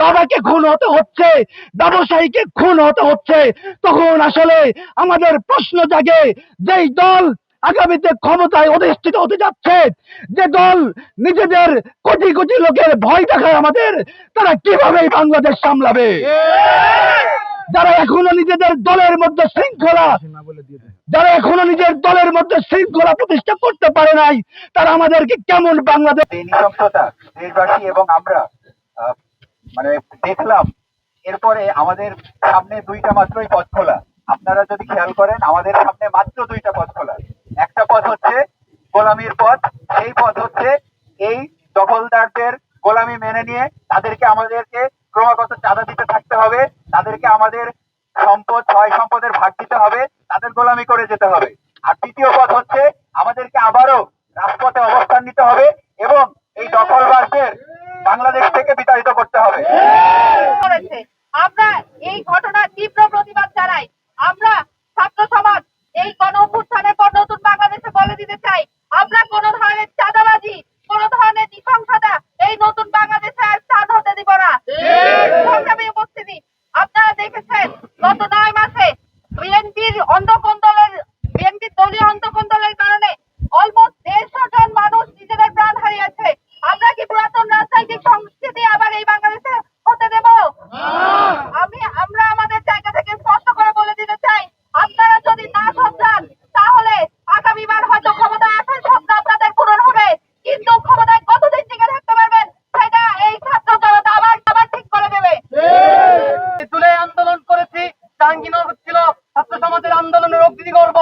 বাবাকে খুন হতে হচ্ছে, ব্যবসায়ীকে খুন হতে হচ্ছে, তখন আসলে আমাদের প্রশ্ন জাগে, যেই দল আগামীতে ক্ষমতায় অধিষ্ঠিত হতে যাচ্ছে, যে দল নিজেদের কোটি কোটি লোকের ভয় দেখায় আমাদের, তারা কিভাবে বাংলাদেশ সামলাবে? যারা এখনো নিজেদের দলের মধ্যে শৃঙ্খলা প্রতিষ্ঠা করতে পারে নাই, তারা আমাদেরকে কেমন বাংলাদেশ? নৃশংসতা দেশবাসী এবং আমরা মানে দেখলাম, এরপরে আমাদের সামনে দুইটা মাত্রই পথ খোলা। আপনারা যদি খেয়াল করেন, আমাদের সামনে মাত্র দুইটা পথ খোলা। একটা পথ হচ্ছে গোলামির পথ, সেই পথ হচ্ছে এই দখলদারদের গোলামি মেনে নিয়ে আমাদেরকে ক্রমাগত চাঁদা দিতে থাকতে হবে, তাদেরকে আমাদের সম্পদের ভাগ দিতে হবে, তাদের গোলামি করে যেতে হবে। আর দ্বিতীয় পথ হচ্ছে আমাদেরকে আবারও রাজপথে অবস্থান নিতে হবে এবং এই দখলবাজদের বাংলাদেশ থেকে বিতাড়িত করতে হবে। আমরা এই ঘটনার তীব্র প্রতিবাদ জানাই। আমরা ছাত্র সমাজ এই গণ অভ্যুত্থানের পর নতুন বাংলাদেশে বলে দিতে চাই, আমরা কোন ধরনের চাঁদাবাজি, কোন ধরনের নৃশংসতা এই নতুন বাংলাদেশে আর স্থান হতে দিব না। সংগ্রামী উপস্থিতি, আপনারা দেখেছেন গত 9 মাসে বিএনপির দলীয় অন্তঃকন্দলের কারণে অলমোস্ট 150 জন মানুষ নিজেদের প্রাণ হারিয়েছে। আমরা কি পুরাতন রাজনৈতিক সংস্কৃতি আবার এই বাংলাদেশে হতে দেব? আমরা আমাদের জায়গা থেকে স্পষ্ট করে বলে দিতে চাই, আপনারা যদি না শোধরান তাহলে আগামীবার হয়তো ক্ষমতায় আসার স্বপ্ন আপনাদের পূরণ হবে, কিন্তু ক্ষমতায় কতদিন টিকে থাকতে পারবেন সেটা এই ছাত্র জনতা আবার ঠিক করে দেবে। তুলে আন্দোলন করেছি, জাহাঙ্গীরনগর ছিল ছাত্র সমাজের আন্দোলনের অগ্নিগর্ভ।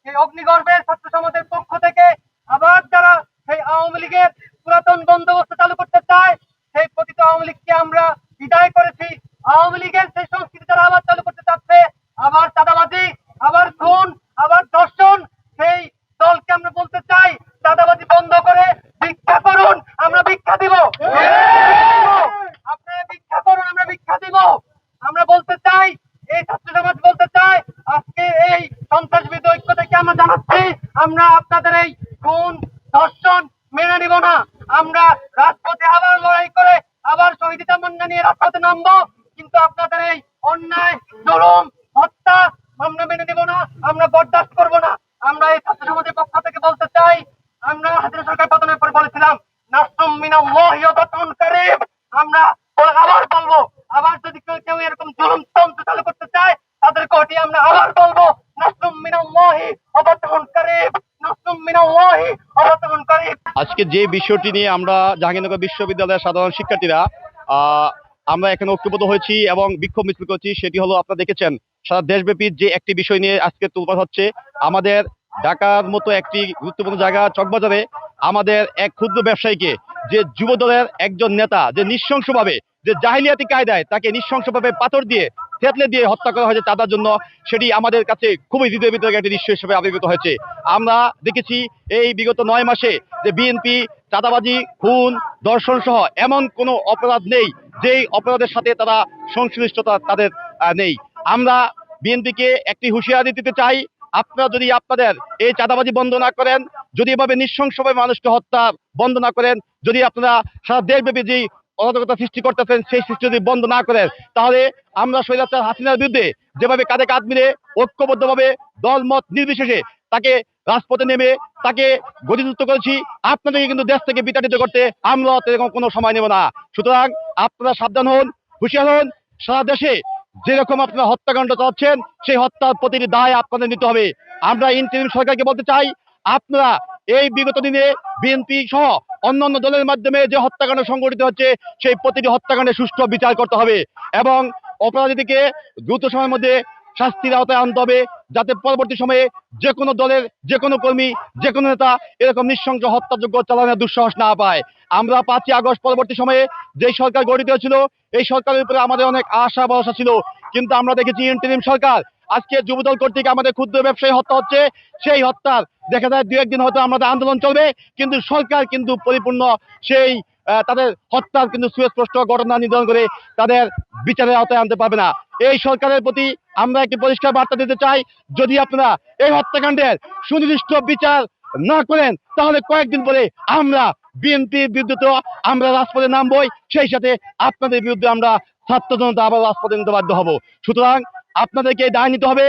এই অগ্নিগর্ভের ছাত্র সমাজের পক্ষ থেকে আবার যারা সেই আওয়ামী লীগের পুরাতন বন্দোবস্ত চালু করতে চায়, সেই প্রকৃত আওয়ামী লীগকে আমরা বিদায় করেছি। আওয়ামী লীগের সেই সংস্কৃতি তারা আবার চালু করতে চাচ্ছে, আবার চাঁদাবাজি, আবার খুন, আবার ধর্ষণ। সেই দলকে আমরা বলতে চাই, চাঁদাবাজি বন্ধ করে ভিক্ষা করুন, আমরা ভিক্ষা দিব। আপনারা ভিক্ষা করুন, আমরা ভিক্ষা দিব। আমরা বলতে চাই, এই ছাত্র সমাজ বলতে চাই, আজকে এই সন্ত্রাসবিদ ঐক্য থেকে আমরা জানাচ্ছি, আমরা আপনাদের এই খুন ধর্ষণ মেনে নিব না। আমরা রাজপথে আবার লড়াই করে আবার শহীদ তামান্না নিয়ে রাজপথে নামবো, কিন্তু আপনাদের এই অন্যায়, জুলুম, হত্যা আমরা মেনে নিব না, আমরা বরদাস্ত করব না। আমরা এই ছাত্র সমাজের পক্ষ থেকে বলতে চাই, আমরা হাসিনা সরকার পতনের পর বলেছিলাম নাসরুম মিনাল্লাহি ওয়া ফাতহুন কারীব। আমরা আবার বলবো, আবার যদি কেউ এরকম জুলুম তন্ত্র চালু করতে চায়, তাদের কোটি আমরা আবার বলবো নাসরুম মিনাল্লাহি ওয়া ফাতহুন কারীব, নাসরুম মিনাল্লাহি ওয়া ফাতহুন কারীব। আজকে যে বিষয়টি নিয়ে আমরা জাহাঙ্গীরনগর বিশ্ববিদ্যালয়ের সাধারণ শিক্ষার্থীরা আমরা এখানে ঐক্যবদ্ধ হয়েছি এবং বিক্ষোভ মিছিল করছি, সেটি হলো আপনারা দেখেছেন সারা দেশব্যাপী যে একটি বিষয় নিয়ে আজকে তোলপাড় হচ্ছে। আমাদের ঢাকার মতো একটি গুরুত্বপূর্ণ জায়গা চকবাজারে আমাদের এক ক্ষুদ্র ব্যবসায়ীকে যে যুবদলের একজন নেতা যে নৃশংসভাবে, যে জাহিলিয়াতি কায়দায় তাকে নৃশংসভাবে পাথর দিয়ে থেতলে দিয়ে হত্যা করা হয়েছে চাঁদার জন্য, সেটি আমাদের কাছে খুবই হৃদয় বিতরক একটি দৃশ্য হিসেবে আবির্ভূত হয়েছে। আমরা দেখেছি এই বিগত 9 মাসে যে বিএনপি চাঁদাবাজি, খুন, ধর্ষণ সহ এমন কোনো অপরাধ নেই যেই অপরাধের সাথে তারা সংশ্লিষ্টতা তাদের নেই। আমরা বিএনপিকে একটি হুঁশিয়ারি দিতে চাই, আপনারা যদি আপনাদের এই চাঁদাবাজি বন্ধ না করেন, যদি এভাবে নৃশংসভাবে মানুষকে হত্যা বন্ধ না করেন, যদি আপনারা সারা দেশব্যাপী যে অরাজকতা সৃষ্টি করতেছেন সেই সৃষ্টি যদি বন্ধ না করেন, তাহলে আমরা স্বৈরাচার হাসিনার বিরুদ্ধে যেভাবে কাঁধে কাঁধ মিলে ঐক্যবদ্ধভাবে দলমত নির্বিশেষে তাকে রাজপথে নেমে তাকে গতিযুক্ত করেছি, আপনাদেরকে কিন্তু দেশ থেকে বিতাড়িত করতে আমরা এরকম কোনো সময় নেব না। সুতরাং আপনারা সাবধান হন, হুঁশিয়ার হন। সারা দেশে যেরকম আপনারা হত্যাকাণ্ড চালাচ্ছেন, সেই হত্যার প্রতিটি দায় আপনাদের নিতে হবে। আমরা ইন্টারিম সরকারকে বলতে চাই, আপনারা এই বিগত দিনে বিএনপি সহ অন্যান্য দলের মাধ্যমে যে হত্যাকাণ্ড সংঘটিত হচ্ছে, সেই প্রতিটি হত্যাকাণ্ডের সুষ্ঠু বিচার করতে হবে এবং অপরাধীদেরকে দ্রুত সময়ের মধ্যে শাস্তির আওতায় আনতে হবে, যাতে পরবর্তী সময়ে যে কোনো দলের যে কোনো কর্মী, যে কোনো নেতা এরকম নৃশংস হত্যাযোগ্য চালানোর দুঃসাহস না পায়। আমরা 5ই আগস্ট পরবর্তী সময়ে যে সরকার গঠিত হয়েছিল, এই সরকারের উপরে আমাদের অনেক আশা ভরসা ছিল, কিন্তু আমরা দেখেছি ইন্টারিম সরকার আজকে যুবদল কর্তৃক আমাদের ক্ষুদ্র ব্যবসায়ী হত্যা হচ্ছে। সেই হত্যার দেখা যায় 2-1 দিন হয়তো আমাদের আন্দোলন চলবে, কিন্তু সরকার কিন্তু পরিপূর্ণ সেই তাদের হত্যার কিন্তু সুস্পষ্ট ঘটনা নির্ধারণ করে তাদের বিচারের আওতায় আনতে পারবে না। এই সরকারের প্রতি আমরা একটি পরিষ্কার বার্তা দিতে চাই, যদি আপনারা এই হত্যাকাণ্ডের সুনির্দিষ্ট বিচার না করেন তাহলে কয়েকদিন পরে আমরা বিএনপির বিরুদ্ধে তো আমরা রাজপথে নামবই, সেই সাথে আপনাদের বিরুদ্ধে আমরা ছাত্র জনতা আবার রাজপথে নিতে বাধ্য হব। সুতরাং আপনাদেরকে দায় নিতে হবে।